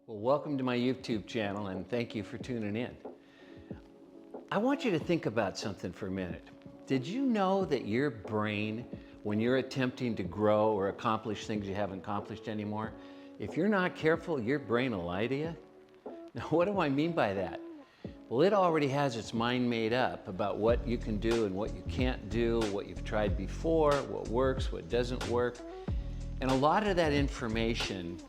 Well, welcome to my YouTube channel and thank you for tuning in. I want you to think about something for a minute. Did you know that your brain, when you're attempting to grow or accomplish things you haven't accomplished anymore, if you're not careful, your brain will lie to you? Now, what do I mean by that? Well, it already has its mind made up about what you can do and what you can't do, what you've tried before, what works, what doesn't work. And a lot of that information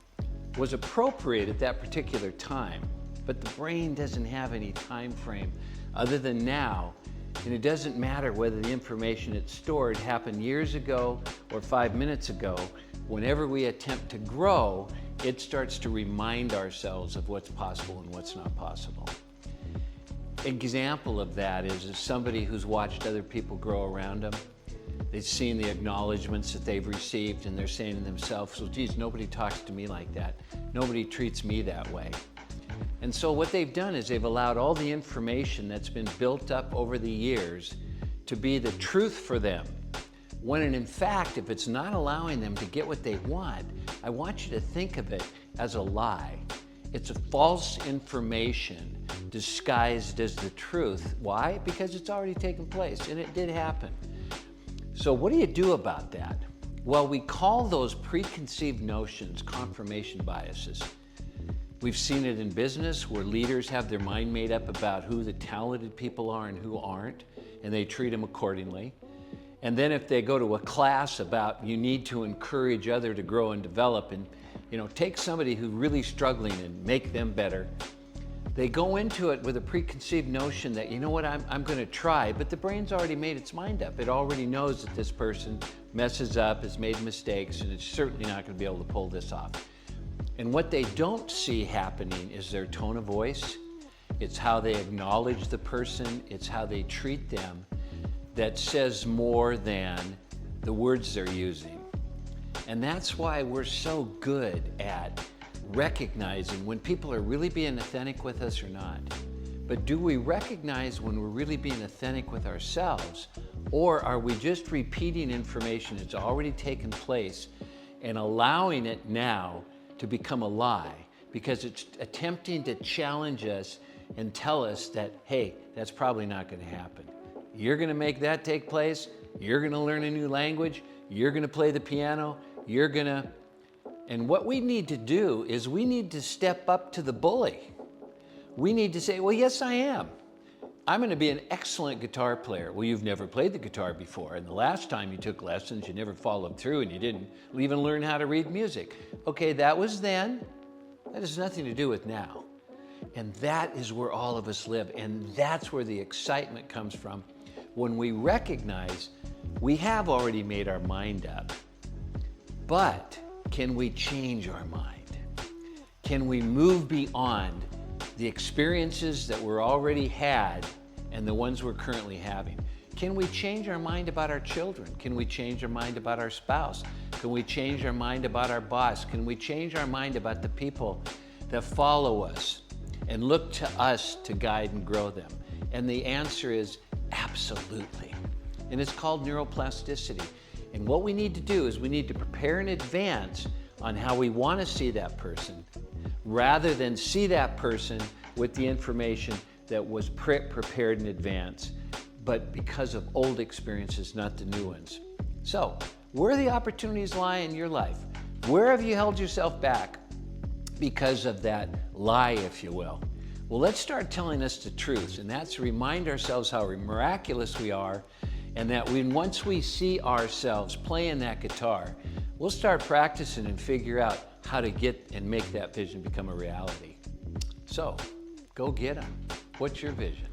was appropriate at that particular time, but the brain doesn't have any time frame other than now, and it doesn't matter whether the information it's stored happened years ago or 5 minutes ago. Whenever we attempt to grow, it starts to remind ourselves of what's possible and what's not possible. Example of that is somebody who's watched other people grow around them. They've seen the acknowledgments that they've received and they're saying to themselves, well, geez, nobody talks to me like that. Nobody treats me that way. And so what they've done is they've allowed all the information that's been built up over the years to be the truth for them. When in fact, if it's not allowing them to get what they want, I want you to think of it as a lie. It's a false information disguised as the truth. Why? Because it's already taken place and it did happen. So what do you do about that? Well, we call those preconceived notions confirmation biases. We've seen it in business where leaders have their mind made up about who the talented people are and who aren't, and they treat them accordingly. And then if they go to a class about you need to encourage others to grow and develop and take somebody who's really struggling and make them better, they go into it with a preconceived notion that, you know what, I'm going to try, but the brain's already made its mind up. It already knows that this person messes up, has made mistakes, and it's certainly not going to be able to pull this off. And what they don't see happening is their tone of voice. It's how they acknowledge the person. It's how they treat them that says more than the words they're using. And that's why we're so good at recognizing when people are really being authentic with us or not. But do we recognize when we're really being authentic with ourselves, or are we just repeating information that's already taken place and allowing it now to become a lie because it's attempting to challenge us and tell us that, hey, that's probably not going to happen. You're going to make that take place. You're going to learn a new language. You're going to play the piano. You're going to... And what we need to do is we need to step up to the bully. We need to say, well, yes, I am. I'm going to be an excellent guitar player. Well, you've never played the guitar before, and the last time you took lessons, you never followed through, and you didn't even learn how to read music. Okay, that was then. That has nothing to do with now. And that is where all of us live, and that's where the excitement comes from. When we recognize we have already made our mind up, but can we change our mind? Can we move beyond the experiences that we're already had and the ones we're currently having? Can we change our mind about our children? Can we change our mind about our spouse? Can we change our mind about our boss? Can we change our mind about the people that follow us and look to us to guide and grow them? And the answer is absolutely. And it's called neuroplasticity. And what we need to do is we need to prepare in advance on how we want to see that person, rather than see that person with the information that was prepared in advance, but because of old experiences, not the new ones. So, where the opportunities lie in your life? Where have you held yourself back because of that lie, if you will? Well, let's start telling us the truth, and that's to remind ourselves how miraculous we are, and that once we see ourselves playing that guitar, we'll start practicing and figure out how to get and make that vision become a reality. So, go get them. What's your vision?